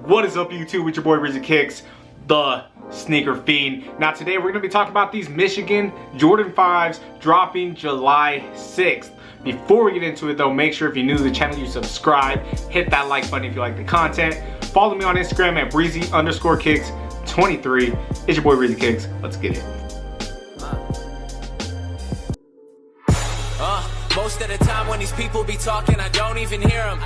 What is up, YouTube? It's your boy Rizzy Kicks, the sneaker fiend. Now today we're going to be talking about these Michigan Jordan 5s dropping July 6th. Before we get into it though, make sure if you're new to the channel you subscribe, hit that like button if you like the content. Follow me on Instagram at Breezy_Kicks23. It's your boy Rizzy Kicks. Let's get it. Most of the time when these people be talking, I don't even hear them.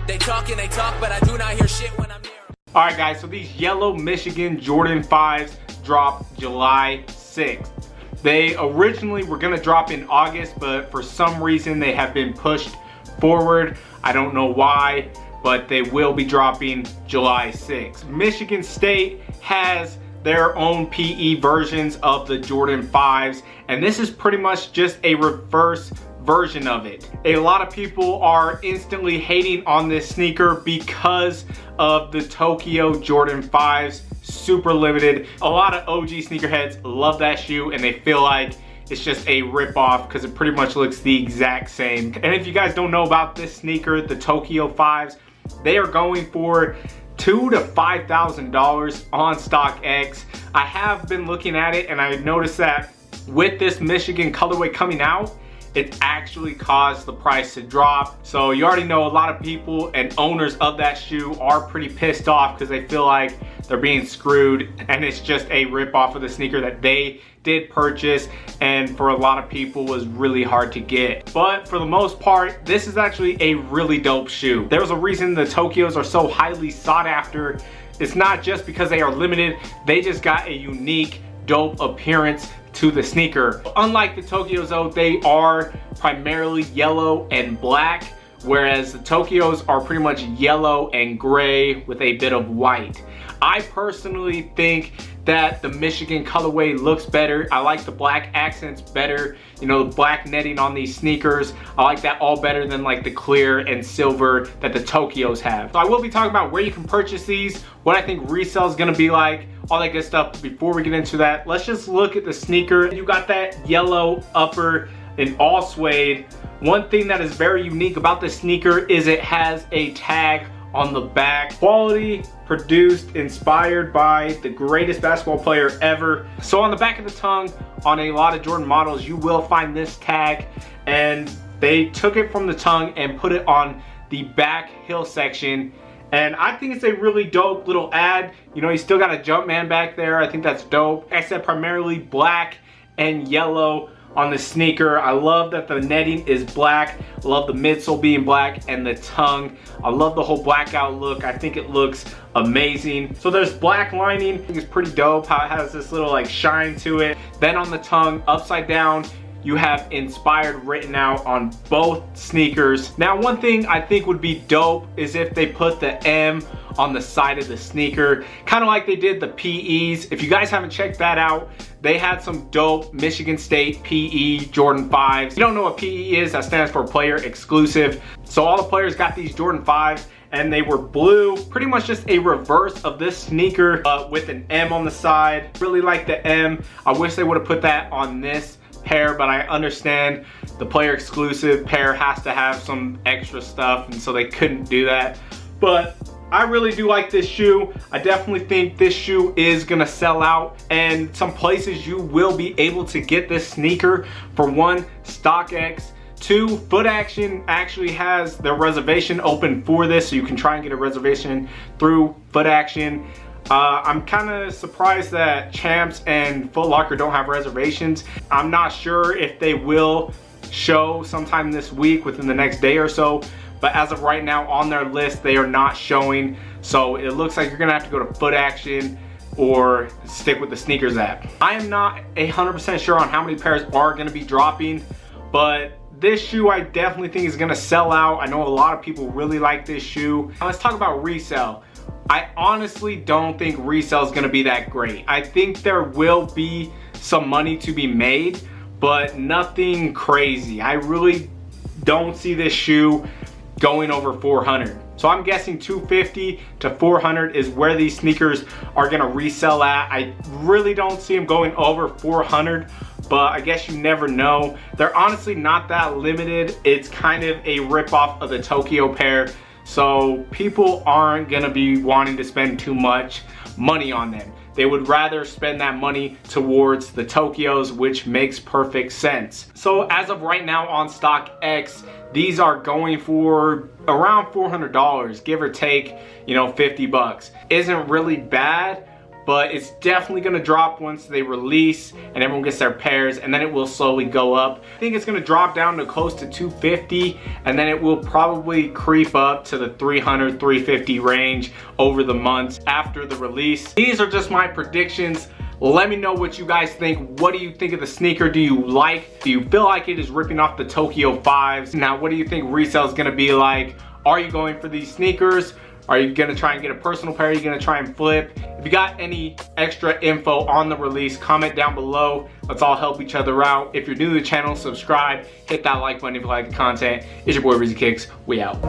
They talk and they talk, but I do not hear shit when I'm near them. Alright guys, so these yellow Michigan Jordan 5s dropped July 6th. They originally were going to drop in August, but for some reason they have been pushed forward. I don't know why, but they will be dropping July 6th. Michigan State has their own PE versions of the Jordan 5s, and this is pretty much just a reverse version of it. A lot of people are instantly hating on this sneaker because of the Tokyo Jordan 5s, super limited. A lot of OG sneakerheads love that shoe and they feel like it's just a rip-off because it pretty much looks the exact same. And if you guys don't know about this sneaker, the Tokyo 5s, they are going for $2,000 to $5,000 on StockX. I have been looking at it and I noticed that with this Michigan colorway coming out, it actually caused the price to drop. So you already know a lot of people and owners of that shoe are pretty pissed off because they feel like they're being screwed and it's just a rip off of the sneaker that they did purchase and for a lot of people was really hard to get. But for the most part, this is actually a really dope shoe. There's a reason the Tokyos are so highly sought after. It's not just because they are limited, they just got a unique, dope appearance to the sneaker. Unlike the Tokyos though, they are primarily yellow and black, whereas the Tokyos are pretty much yellow and gray with a bit of white. I personally think that the Michigan colorway looks better. I like the black accents better. You know, the black netting on these sneakers. I like that all better than like the clear and silver that the Tokyos have. So I will be talking about where you can purchase these, what I think resale is gonna be like, all that good stuff. Before we get into that, let's just look at the sneaker. You got that yellow upper in all suede. One thing that is very unique about this sneaker is it has a tag on the back. Quality, produced, inspired by the greatest basketball player ever. So on the back of the tongue, on a lot of Jordan models, you will find this tag, and they took it from the tongue and put it on the back heel section. And I think it's a really dope little ad. You know, you still got a Jumpman back there. I think that's dope. Like I said, primarily black and yellow on the sneaker. I love that the netting is black. I love the midsole being black and the tongue. I love the whole blackout look. I think it looks amazing. So there's black lining. I think it's pretty dope how it has this little like shine to it. Then on the tongue, upside down, you have inspired written out on both sneakers. Now one thing I think would be dope is if they put the M on the side of the sneaker, kind of like they did the PEs. If you guys haven't checked that out, they had some dope Michigan State PE Jordan 5s. If you don't know what PE is, that stands for player exclusive. So all the players got these Jordan 5s and they were blue, pretty much just a reverse of this sneaker with an M on the side. Really like the M. I wish they would have put that on this pair, but I understand the player exclusive pair has to have some extra stuff, and so they couldn't do that. But I really do like this shoe. I definitely think this shoe is gonna sell out, and some places you will be able to get this sneaker for one, StockX. Two, Foot Action actually has their reservation open for this, so you can try and get a reservation through Foot Action. I'm kind of surprised that Champs and Foot Locker don't have reservations. I'm not sure if they will show sometime this week within the next day or so, but as of right now on their list they are not showing. So it looks like you're gonna have to go to Foot Action or stick with the sneakers app. I am not 100% sure on how many pairs are gonna be dropping, but this shoe I definitely think is gonna sell out. I know a lot of people really like this shoe. Now let's talk about resale. I honestly don't think resale is gonna be that great. I think there will be some money to be made, but nothing crazy. I really don't see this shoe going over 400. So I'm guessing 250 to 400 is where these sneakers are gonna resell at. I really don't see them going over 400, but I guess you never know. They're honestly not that limited. It's kind of a rip-off of the Tokyo pair. So people aren't gonna be wanting to spend too much money on them. They would rather spend that money towards the Tokyos, which makes perfect sense. So as of right now on StockX, these are going for around $400, give or take, you know, 50 bucks. Isn't really bad, but it's definitely gonna drop once they release and everyone gets their pairs, and then it will slowly go up. I think it's gonna drop down to close to 250, and then it will probably creep up to the 300, 350 range over the months after the release. These are just my predictions. Let me know what you guys think. What do you think of the sneaker? Do you feel like it is ripping off the Tokyo 5s? Now, what do you think resale is gonna be like? Are you going for these sneakers? Are you gonna try and get a personal pair? Are you gonna try and flip? If you got any extra info on the release, comment down below. Let's all help each other out. If you're new to the channel, subscribe, hit that like button if you like the content. It's your boy Rizzy Kicks. We out.